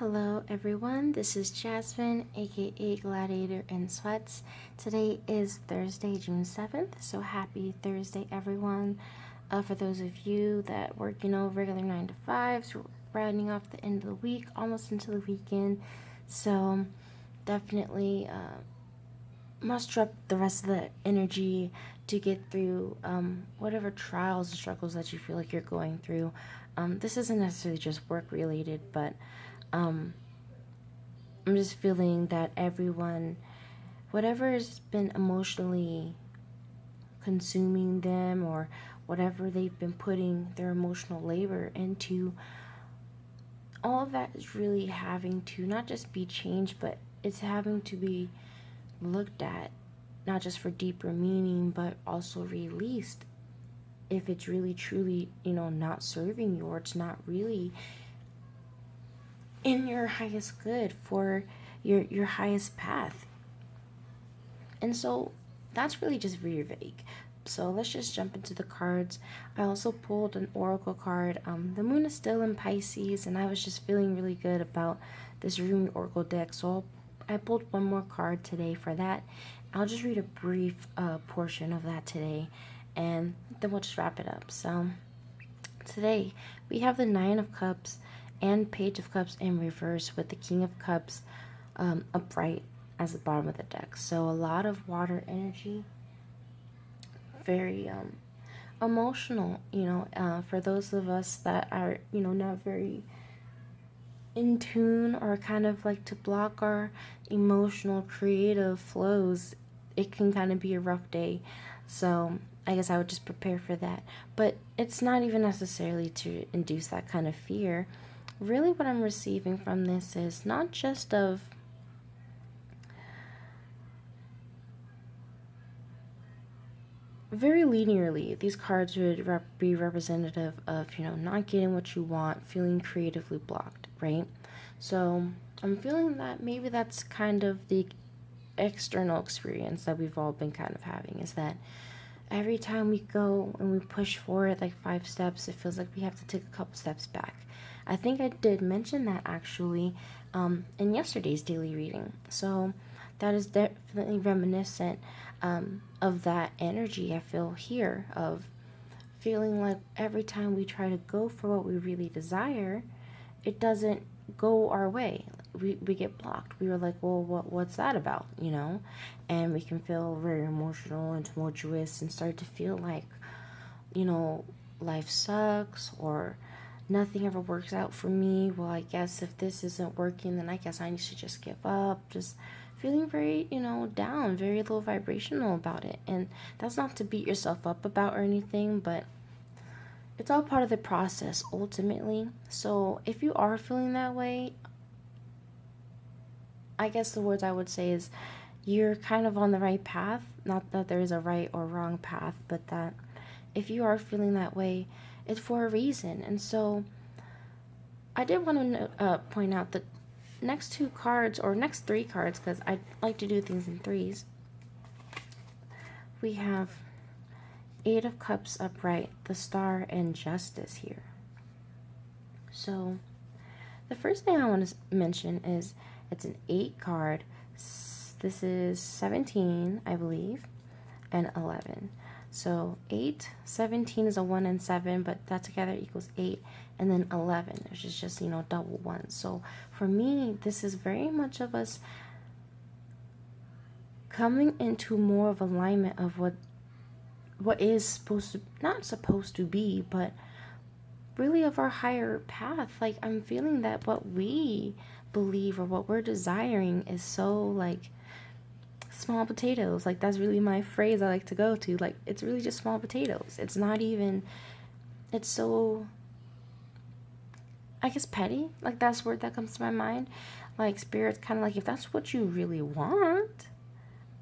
Hello everyone, this is Jasmine, aka Gladiator in Sweats. Today is Thursday, June 7th, so happy Thursday everyone. For those of you that work, regular 9 to 5s, rounding off the end of the week, almost into the weekend. So definitely muster up the rest of the energy to get through whatever trials and struggles that you feel like you're going through. This isn't necessarily just work related, but I'm just feeling that everyone, whatever has been emotionally consuming them or whatever they've been putting their emotional labor into, all of that is really having to not just be changed, but it's having to be looked at, not just for deeper meaning, but also released if it's really truly, not serving you, or it's not really in your highest good for your highest path. And so that's really just very vague. So let's just jump into the cards. I also pulled an oracle card. The moon is still in Pisces, and I was just feeling really good about this Rumi oracle deck. So I pulled one more card today for that. I'll just read a brief portion of that today, and then we'll just wrap it up. So today we have the Nine of Cups and Page of Cups in reverse, with the King of Cups upright as the bottom of the deck. So a lot of water energy, very emotional, for those of us that are, not very in tune, or kind of like to block our emotional creative flows. It can kind of be a rough day. So I guess I would just prepare for that. But it's not even necessarily to induce that kind of fear. Really what I'm receiving from this is not just of very linearly, these cards would be representative of, not getting what you want, feeling creatively blocked, right? So I'm feeling that maybe that's kind of the external experience that we've all been kind of having, is that every time we go and we push forward like 5 steps, it feels like we have to take a couple steps back. I think I did mention that actually in yesterday's daily reading. So that is definitely reminiscent of that energy I feel here, of feeling like every time we try to go for what we really desire, it doesn't go our way. We get blocked. We were like, well, what's that about, And we can feel very emotional and tumultuous and start to feel like, life sucks, or nothing ever works out for me. Well, I guess if this isn't working, then I guess I need to just give up. Just feeling very, down, very low vibrational about it. And that's not to beat yourself up about or anything, but it's all part of the process ultimately. So if you are feeling that way, I guess the words I would say is you're kind of on the right path. Not that there is a right or wrong path, but that if you are feeling that way, it's for a reason. And so I did want to point out that next 2 cards, or next 3 cards, because I like to do things in threes, we have 8 of Cups upright, the Star, and Justice here. So the first thing I want to mention is it's an 8 card. This is 17, I believe, and 11. So 8, 17 is a 1 and 7, but that together equals 8, and then 11, which is just, double 1. So for me, this is very much of us coming into more of alignment of what is supposed to, not supposed to be, but really of our higher path. Like, I'm feeling that what we believe or what we're desiring is so like small potatoes. Like, that's really my phrase I like to go to. Like, it's really just small potatoes. It's not even, it's so, I guess, petty. Like, that's the word that comes to my mind. Like, Spirit's kind of like, if that's what you really want,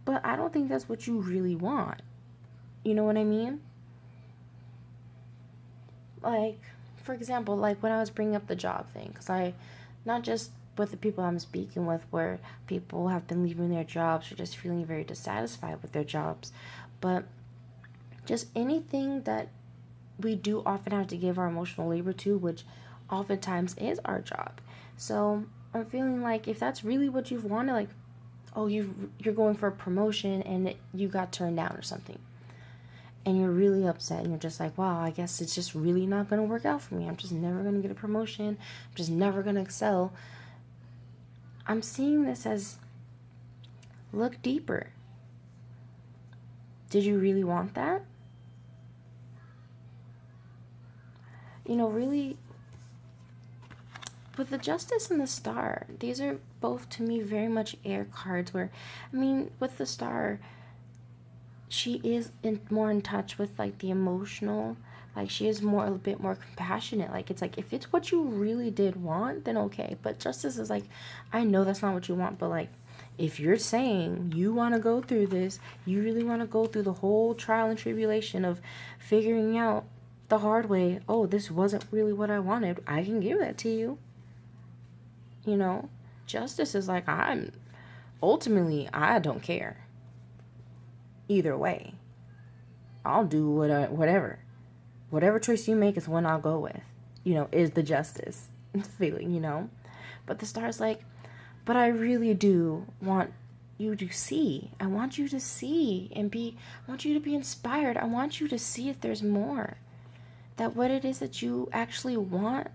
but I don't think that's what you really want. You know what I mean? Like, for example, like when I was bringing up the job thing, because not just with the people I'm speaking with, where people have been leaving their jobs or just feeling very dissatisfied with their jobs, but just anything that we do often have to give our emotional labor to, which oftentimes is our job. So I'm feeling like if that's really what you've wanted, like, oh, you're going for a promotion and you got turned down or something, and you're really upset, and you're just like, wow, I guess it's just really not going to work out for me. I'm just never going to get a promotion. I'm just never going to excel. I'm seeing this as, look deeper. Did you really want that? You know, really, with the Justice and the Star, these are both to me very much air cards where, I mean, with the Star, she is more in touch with like the emotional, like she is a bit more compassionate. Like it's like, if it's what you really did want, then okay. But Justice is like, I know that's not what you want, but like, if you're saying you want to go through this, you really want to go through the whole trial and tribulation of figuring out the hard way, oh, this wasn't really what I wanted, I can give that to you. You know, Justice is like, ultimately, I don't care. Either way, I'll do whatever. Whatever choice you make is one I'll go with, you know, is the Justice feeling, you know. But the Star's like, but I really do want you to see. I want you to see and I want you to be inspired. I want you to see if there's more. That what it is that you actually want,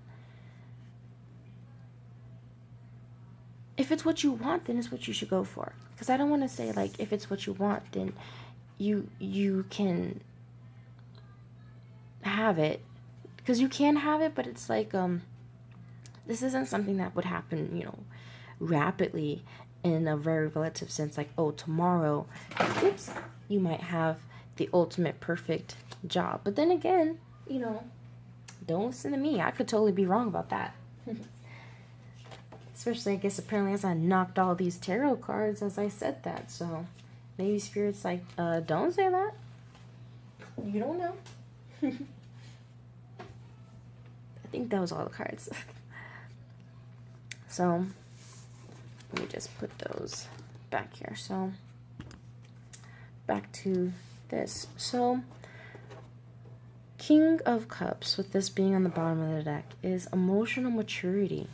if it's what you want, then it's what you should go for. Because I don't want to say, like, if it's what you want, then you can have it. Because you can have it, but it's like, this isn't something that would happen, you know, rapidly in a very relative sense. Like, oh, tomorrow, oops, you might have the ultimate perfect job. But then again, you know, don't listen to me. I could totally be wrong about that. Especially, I guess, apparently as I knocked all these tarot cards as I said that. So maybe Spirit's like, don't say that. You don't know. I think that was all the cards. So let me just put those back here. So back to this. So King of Cups, with this being on the bottom of the deck, is emotional maturity.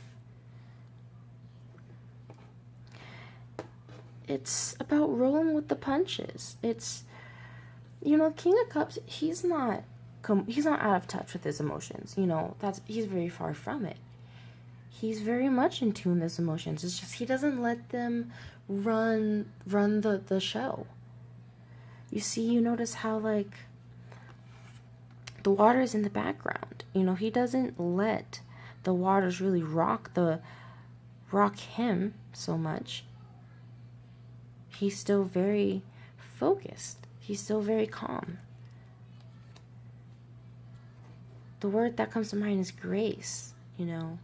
It's about rolling with the punches. It's, you know, King of Cups, he's not out of touch with his emotions. You know, he's very far from it. He's very much in tune with his emotions. It's just he doesn't let them run the show. You see, you notice how, like, the water is in the background. You know, he doesn't let the waters really rock him so much. He's still very focused. He's still very calm. The word that comes to mind is grace, you know.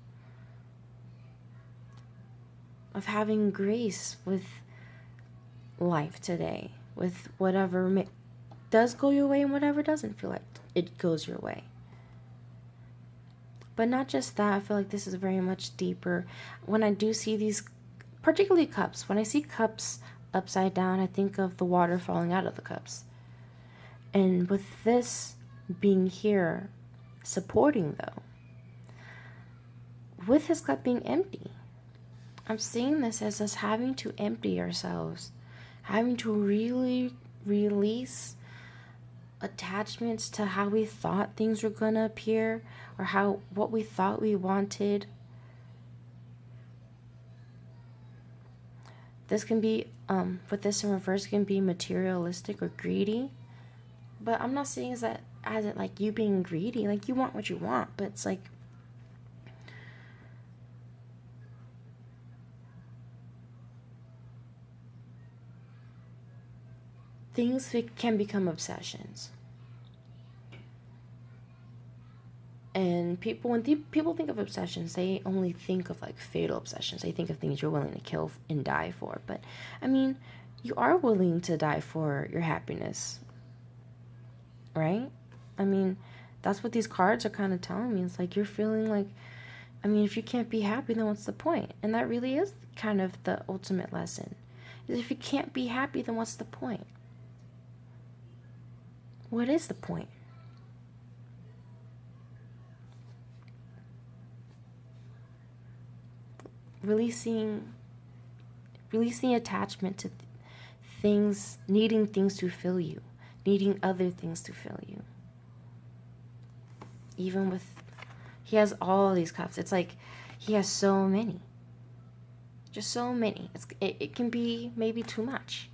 Of having grace with life today. With whatever does go your way and whatever doesn't feel like it goes your way. But not just that, I feel like this is very much deeper. When I do see these, particularly cups, when I see cups upside down, I think of the water falling out of the cups. And with this being here, supporting though, with his cup being empty, I'm seeing this as us having to empty ourselves, having to really release attachments to how we thought things were gonna appear, or what we thought we wanted. This can be, with this in reverse, can be materialistic or greedy. But I'm not saying as it like you being greedy. Like, you want what you want, but it's like, things can become obsessions. And when people think of obsessions, they only think of like fatal obsessions. They think of things you're willing to kill and die for. But I mean, you are willing to die for your happiness, right? I mean, that's what these cards are kind of telling me. It's like you're feeling like, I mean, if you can't be happy, then what's the point? And that really is kind of the ultimate lesson. Is if you can't be happy, then what's the point? What is the point? releasing attachment to things, needing things to fill you, needing other things to fill you. Even with, he has all these cups. It's like he has so many. Just so many. It can be maybe too much.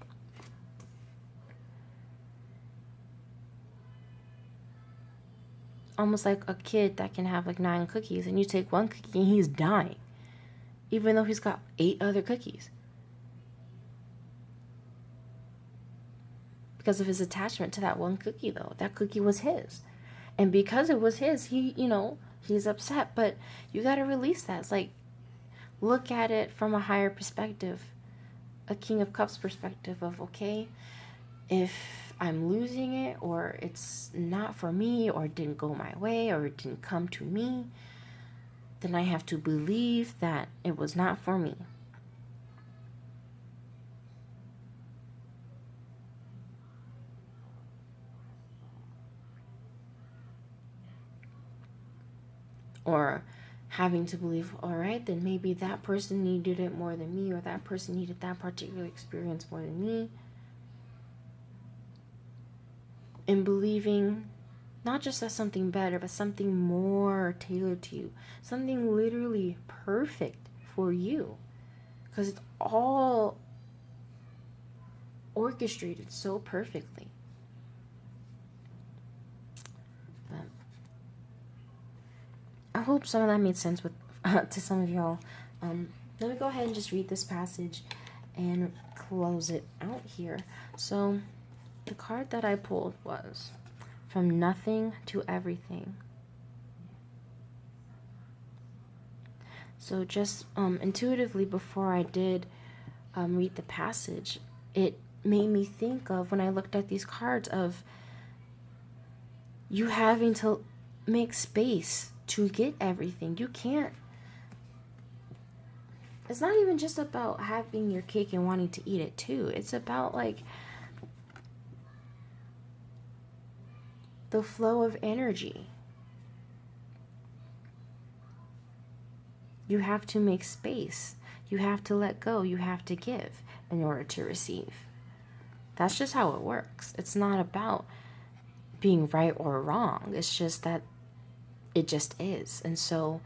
Almost like a kid that can have like 9 cookies, and you take one cookie and he's dying, even though he's got 8 other cookies. Because of his attachment to that one cookie, though. That cookie was his. And because it was his, he's upset. But you got to release that. It's like, look at it from a higher perspective. A King of Cups perspective of, okay, if I'm losing it, or it's not for me, or it didn't go my way, or it didn't come to me, then I have to believe that it was not for me. Or having to believe, all right, then maybe that person needed it more than me, or that person needed that particular experience more than me. And believing not just as something better, but something more tailored to you. Something literally perfect for you. Because it's all orchestrated so perfectly. But I hope some of that made sense with to some of y'all. Let me go ahead and just read this passage and close it out here. So the card that I pulled was From Nothing to Everything. So just intuitively, before I did read the passage, it made me think of, when I looked at these cards, of you having to make space to get everything. You can't. It's not even just about having your cake and wanting to eat it too. It's about like the flow of energy. You have to make space. You have to let go. You have to give in order to receive. That's just how it works. It's not about being right or wrong. It's just that it just is. And so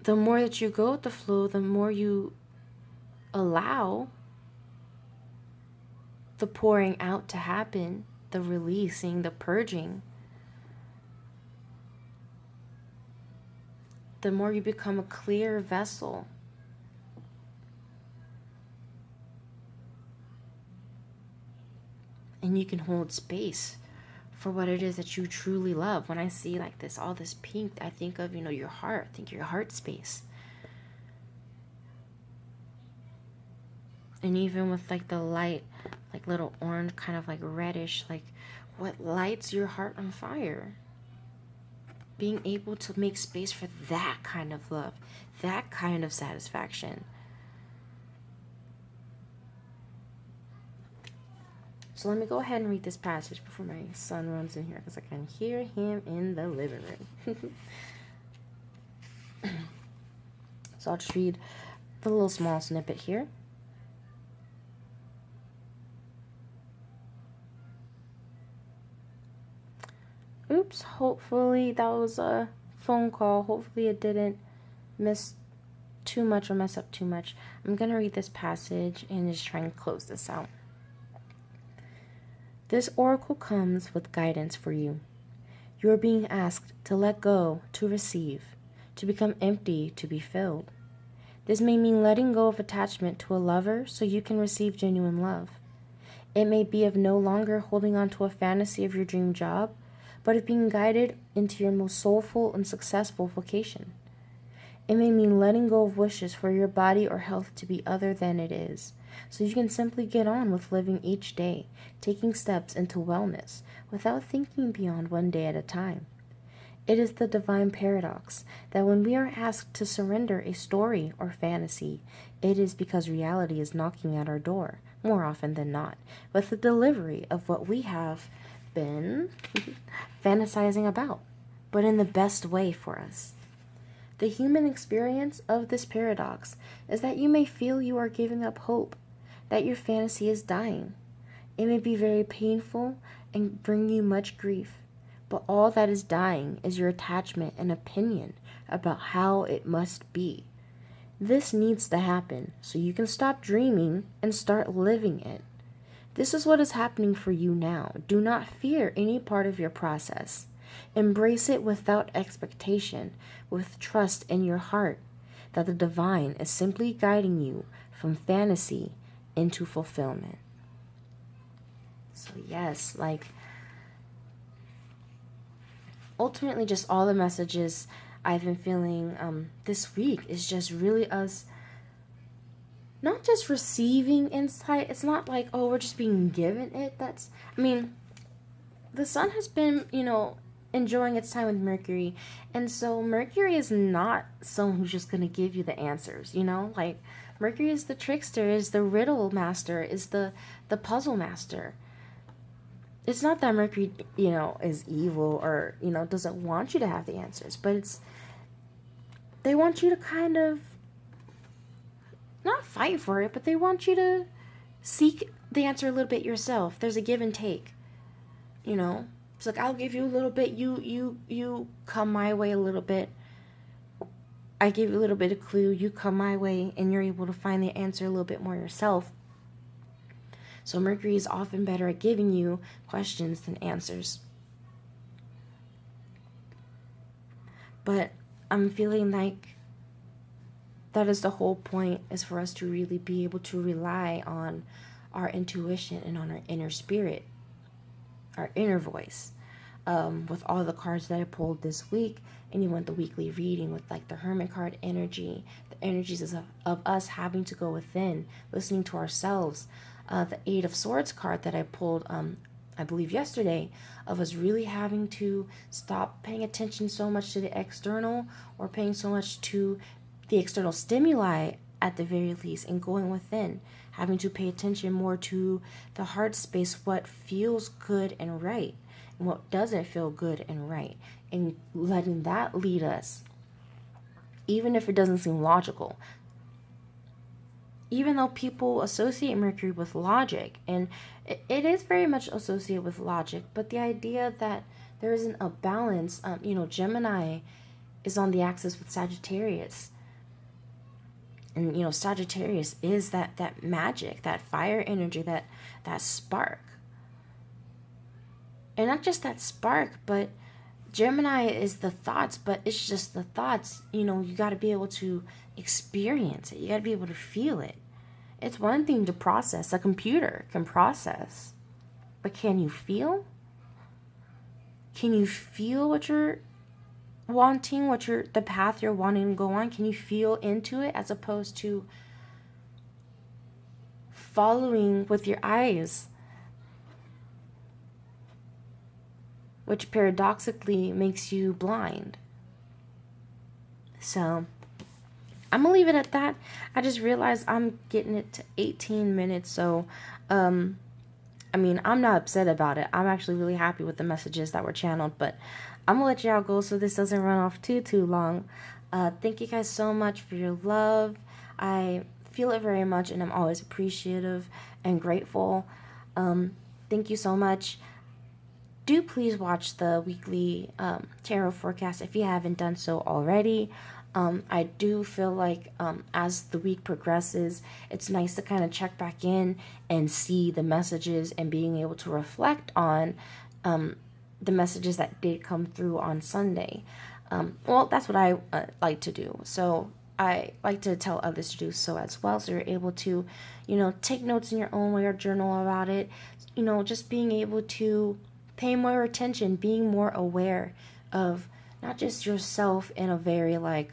the more that you go with the flow, the more you allow the pouring out to happen, the releasing, the purging, the more you become a clear vessel. And you can hold space for what it is that you truly love. When I see like this, all this pink, I think of, your heart. I think your heart space. And even with like the light, like little orange, kind of like reddish, like what lights your heart on fire? Being able to make space for that kind of love, that kind of satisfaction. So let me go ahead and read this passage before my son runs in here, because I can hear him in the living room. So I'll just read the little small snippet here. Oops, hopefully that was a phone call. Hopefully it didn't miss too much or mess up too much. I'm going to read this passage and just try and close this out. This oracle comes with guidance for you. You are being asked to let go, to receive, to become empty, to be filled. This may mean letting go of attachment to a lover so you can receive genuine love. It may be of no longer holding on to a fantasy of your dream job, but of being guided into your most soulful and successful vocation. It may mean letting go of wishes for your body or health to be other than it is, so you can simply get on with living each day, taking steps into wellness, without thinking beyond one day at a time. It is the divine paradox that when we are asked to surrender a story or fantasy, it is because reality is knocking at our door, more often than not, with the delivery of what we have been fantasizing about, but in the best way for us. The human experience of this paradox is that you may feel you are giving up hope, that your fantasy is dying. It may be very painful and bring you much grief, but all that is dying is your attachment and opinion about how it must be. This needs to happen so you can stop dreaming and start living it. This is what is happening for you now. Do not fear any part of your process. Embrace it without expectation, with trust in your heart that the divine is simply guiding you from fantasy into fulfillment. So yes, like, ultimately just all the messages I've been feeling this week is just really us not just receiving insight. It's not like, oh, we're just being given it. The sun has been, enjoying its time with Mercury. And so Mercury is not someone who's just going to give you the answers, Like, Mercury is the trickster, is the riddle master, is the puzzle master. It's not that Mercury, is evil or, doesn't want you to have the answers, but they want you to kind of not fight for it, but they want you to seek the answer a little bit yourself. There's a give and take, It's like, I'll give you a little bit, you come my way a little bit. I give you a little bit of clue, you come my way, and you're able to find the answer a little bit more yourself. So Mercury is often better at giving you questions than answers. But I'm feeling like that is the whole point, is for us to really be able to rely on our intuition and on our inner spirit, our inner voice. With all the cards that I pulled this week, and you want the weekly reading with like the Hermit card energy, the energies of us having to go within, listening to ourselves. The Eight of Swords card that I pulled, I believe yesterday, of us really having to stop paying attention so much to the external, or paying so much to the external stimuli at the very least, and going within, having to pay attention more to the heart space, what feels good and right, and what doesn't feel good and right, and letting that lead us, even if it doesn't seem logical. Even though people associate Mercury with logic, and it is very much associated with logic, but the idea that there isn't a balance, Gemini is on the axis with Sagittarius. And, Sagittarius is that magic, that fire energy, that spark. And not just that spark, but Gemini is the thoughts, but it's just the thoughts. You got to be able to experience it. You got to be able to feel it. It's one thing to process. A computer can process. But can you feel? Can you feel what you're wanting, the path you're wanting to go on? Can you feel into it, as opposed to following with your eyes, which paradoxically makes you blind? So I'm gonna leave it at that. I just realized I'm getting it to 18 minutes, so I'm not upset about it. I'm actually really happy with the messages that were channeled, but I'm gonna let y'all go so this doesn't run off too long. Thank you guys so much for your love. I feel it very much, and I'm always appreciative and grateful. Thank you so much. Do please watch the weekly tarot forecast if you haven't done so already. I do feel like as the week progresses, it's nice to kind of check back in and see the messages, and being able to reflect on the messages that did come through on Sunday. That's what I like to do. So I like to tell others to do so as well, so you're able to, take notes in your own way or journal about it. Just being able to pay more attention, being more aware of not just yourself in a very like,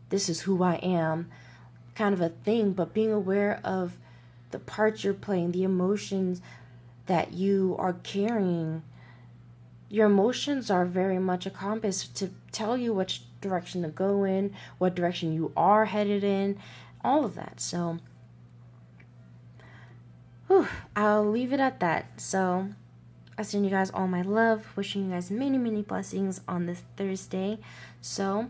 this is who I am kind of a thing, but being aware of the parts you're playing, the emotions that you are carrying. Your emotions are very much a compass to tell you which direction to go in, what direction you are headed in, all of that. So, I'll leave it at that. So, I send you guys all my love, wishing you guys many, many blessings on this Thursday. So,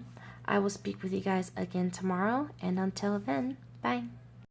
I will speak with you guys again tomorrow, and until then, bye.